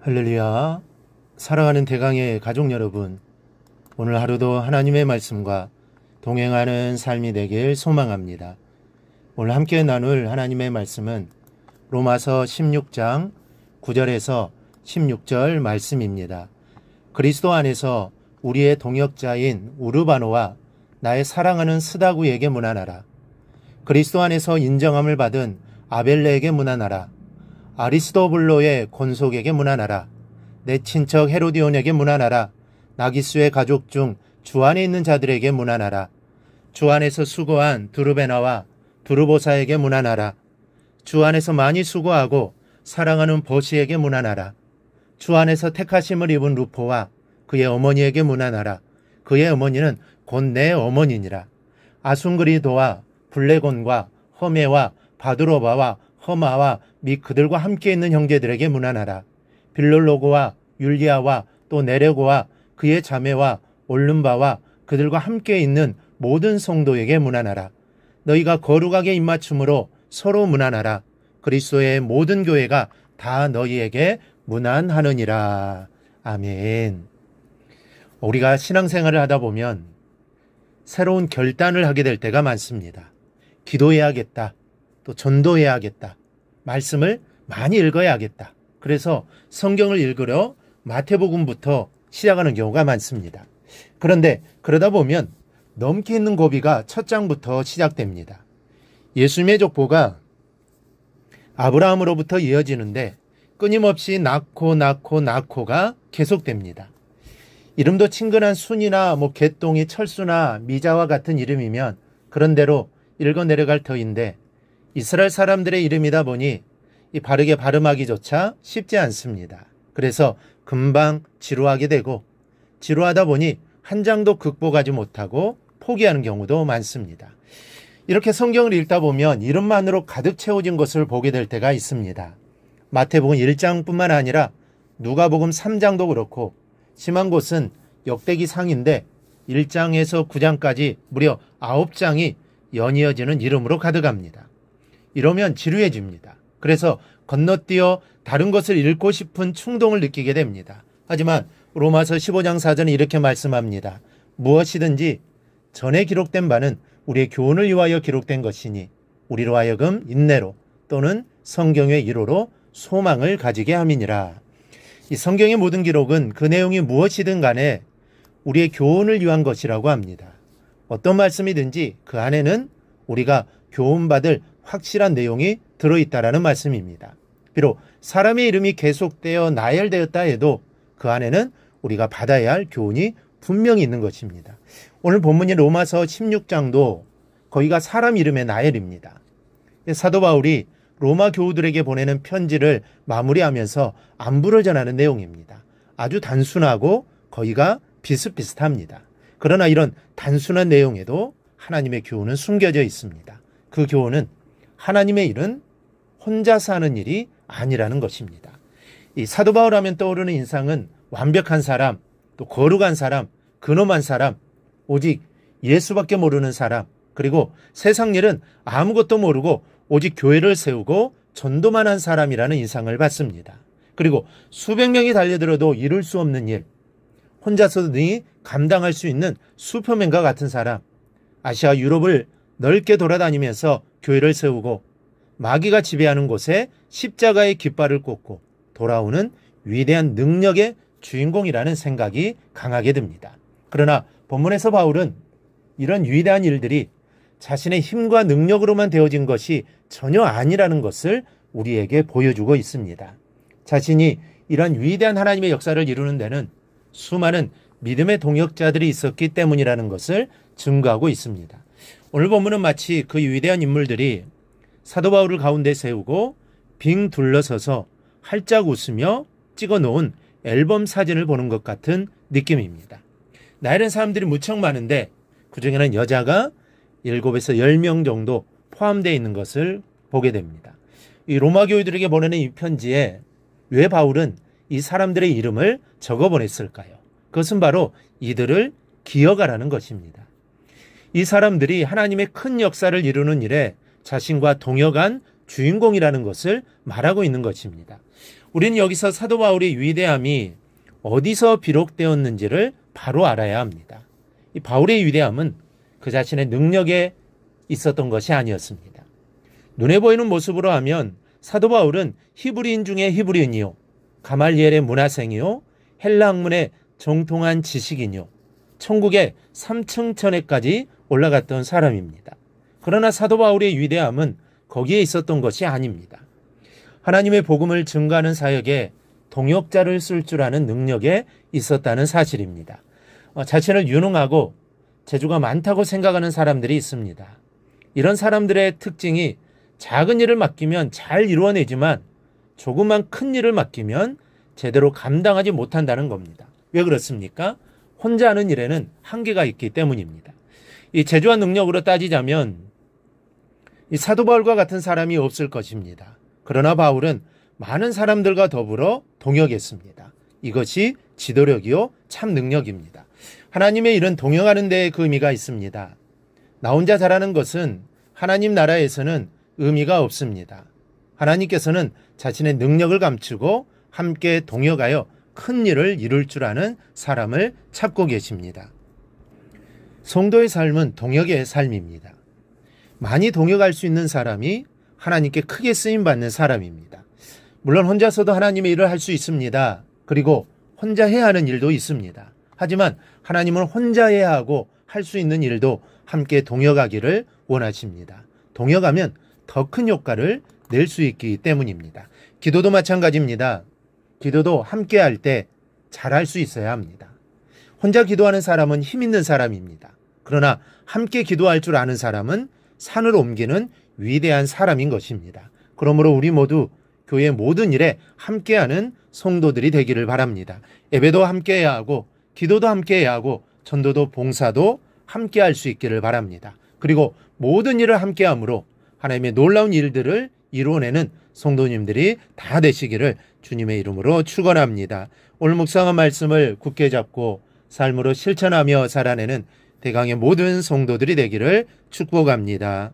할렐루야. 사랑하는 대강의 가족 여러분, 오늘 하루도 하나님의 말씀과 동행하는 삶이 되길 소망합니다. 오늘 함께 나눌 하나님의 말씀은 로마서 16장 9절에서 16절 말씀입니다. 그리스도 안에서 우리의 동역자인 우르바노와 나의 사랑하는 스다구에게 문안하라. 그리스도 안에서 인정함을 받은 아벨레에게 문안하라. 아리스도블로의 곤속에게 문안하라. 내 친척 헤로디온에게 문안하라. 나기수의 가족 중 주 안에 있는 자들에게 문안하라. 주 안에서 수고한 두르베나와 두르보사에게 문안하라. 주 안에서 많이 수고하고 사랑하는 버시에게 문안하라. 주 안에서 택하심을 입은 루포와 그의 어머니에게 문안하라. 그의 어머니는 곧 내 어머니니라. 아순그리도와 블레곤과 허메와 바드로바와 허마와 및 그들과 함께 있는 형제들에게 문안하라. 빌롤로고와 율리아와 또 네레고와 그의 자매와 올름바와 그들과 함께 있는 모든 성도에게 문안하라. 너희가 거룩하게 입맞춤으로 서로 문안하라. 그리스도의 모든 교회가 다 너희에게 문안하느니라. 아멘. 우리가 신앙생활을 하다 보면 새로운 결단을 하게 될 때가 많습니다. 기도해야겠다. 또 전도해야겠다. 말씀을 많이 읽어야겠다. 그래서 성경을 읽으려 마태복음부터 시작하는 경우가 많습니다. 그런데 그러다 보면 넘기 있는 고비가 첫 장부터 시작됩니다. 예수님의 족보가 아브라함으로부터 이어지는데 끊임없이 낳고가 계속됩니다. 이름도 친근한 순이나 개똥이 철수나 미자와 같은 이름이면 그런대로 읽어 내려갈 터인데 이스라엘 사람들의 이름이다 보니 바르게 발음하기조차 쉽지 않습니다. 그래서 금방 지루하게 되고 지루하다 보니 한 장도 극복하지 못하고 포기하는 경우도 많습니다. 이렇게 성경을 읽다 보면 이름만으로 가득 채워진 것을 보게 될 때가 있습니다. 마태복음 1장뿐만 아니라 누가복음 3장도 그렇고 심한 곳은 역대기 상인데 1장에서 9장까지 무려 9장이 연이어지는 이름으로 가득합니다. 이러면 지루해집니다. 그래서 건너뛰어 다른 것을 읽고 싶은 충동을 느끼게 됩니다. 하지만 로마서 15장 4절은 이렇게 말씀합니다. 무엇이든지 전에 기록된 바는 우리의 교훈을 위하여 기록된 것이니 우리로 하여금 인내로 또는 성경의 이로로 소망을 가지게 함이니라. 이 성경의 모든 기록은 그 내용이 무엇이든 간에 우리의 교훈을 위한 것이라고 합니다. 어떤 말씀이든지 그 안에는 우리가 교훈받을 확실한 내용이 들어있다라는 말씀입니다. 비록 사람의 이름이 계속되어 나열되었다 해도 그 안에는 우리가 받아야 할 교훈이 분명히 있는 것입니다. 오늘 본문인 로마서 16장도 거기가 사람 이름의 나열입니다. 사도 바울이 로마 교우들에게 보내는 편지를 마무리하면서 안부를 전하는 내용입니다. 아주 단순하고 거기가 비슷비슷합니다. 그러나 이런 단순한 내용에도 하나님의 교훈은 숨겨져 있습니다. 그 교훈은 하나님의 일은 혼자서 하는 일이 아니라는 것입니다. 이 사도 바울 하면 떠오르는 인상은 완벽한 사람, 또 거룩한 사람, 근엄한 사람, 오직 예수밖에 모르는 사람, 그리고 세상 일은 아무것도 모르고 오직 교회를 세우고 전도만 한 사람이라는 인상을 받습니다. 그리고 수백 명이 달려들어도 이룰 수 없는 일, 혼자서도 감당할 수 있는 슈퍼맨과 같은 사람, 아시아 유럽을 넓게 돌아다니면서 교회를 세우고 마귀가 지배하는 곳에 십자가의 깃발을 꽂고 돌아오는 위대한 능력의 주인공이라는 생각이 강하게 듭니다. 그러나 본문에서 바울은 이런 위대한 일들이 자신의 힘과 능력으로만 되어진 것이 전혀 아니라는 것을 우리에게 보여주고 있습니다. 자신이 이런 위대한 하나님의 역사를 이루는 데는 수많은 믿음의 동역자들이 있었기 때문이라는 것을 증거하고 있습니다. 오늘 본문은 마치 그 위대한 인물들이 사도 바울을 가운데 세우고 빙 둘러서서 활짝 웃으며 찍어놓은 앨범 사진을 보는 것 같은 느낌입니다. 나이든 사람들이 무척 많은데 그중에는 여자가 7에서 10명 정도 포함되어 있는 것을 보게 됩니다. 이 로마 교회들에게 보내는 이 편지에 왜 바울은 이 사람들의 이름을 적어보냈을까요? 그것은 바로 이들을 기억하라는 것입니다. 이 사람들이 하나님의 큰 역사를 이루는 일에 자신과 동역한 주인공이라는 것을 말하고 있는 것입니다. 우리는 여기서 사도 바울의 위대함이 어디서 비록되었는지를 바로 알아야 합니다. 이 바울의 위대함은 그 자신의 능력에 있었던 것이 아니었습니다. 눈에 보이는 모습으로 하면 사도 바울은 히브리인 중에 히브리인이요, 가말리엘의 문화생이요, 헬라 학문의 정통한 지식인이요, 천국의 3층 천에까지 올라갔던 사람입니다. 그러나 사도 바울의 위대함은 거기에 있었던 것이 아닙니다. 하나님의 복음을 증거하는 사역에 동역자를 쓸 줄 아는 능력에 있었다는 사실입니다. 자신을 유능하고 재주가 많다고 생각하는 사람들이 있습니다. 이런 사람들의 특징이 작은 일을 맡기면 잘 이루어내지만 조그만 큰 일을 맡기면 제대로 감당하지 못한다는 겁니다. 왜 그렇습니까? 혼자 하는 일에는 한계가 있기 때문입니다. 이 재주와 능력으로 따지자면 이 사도 바울과 같은 사람이 없을 것입니다. 그러나 바울은 많은 사람들과 더불어 동역했습니다. 이것이 지도력이요 참 능력입니다. 하나님의 일은 동역하는 데에 그 의미가 있습니다. 나 혼자 잘하는 것은 하나님 나라에서는 의미가 없습니다. 하나님께서는 자신의 능력을 감추고 함께 동역하여 큰 일을 이룰 줄 아는 사람을 찾고 계십니다. 성도의 삶은 동역의 삶입니다. 많이 동역할 수 있는 사람이 하나님께 크게 쓰임받는 사람입니다. 물론 혼자서도 하나님의 일을 할 수 있습니다. 그리고 혼자 해야 하는 일도 있습니다. 하지만 하나님은 혼자 해야 하고 할 수 있는 일도 함께 동역하기를 원하십니다. 동역하면 더 큰 효과를 낼 수 있기 때문입니다. 기도도 마찬가지입니다. 기도도 함께 할 때 잘할 수 있어야 합니다. 혼자 기도하는 사람은 힘 있는 사람입니다. 그러나 함께 기도할 줄 아는 사람은 산을 옮기는 위대한 사람인 것입니다. 그러므로 우리 모두 교회 모든 일에 함께하는 성도들이 되기를 바랍니다. 예배도 함께해야 하고 기도도 함께해야 하고 전도도 봉사도 함께할 수 있기를 바랍니다. 그리고 모든 일을 함께함으로 하나님의 놀라운 일들을 이루어내는 성도님들이 다 되시기를 주님의 이름으로 축원합니다. 오늘 묵상한 말씀을 굳게 잡고 삶으로 실천하며 살아내는 대강의 모든 성도들이 되기를 축복합니다.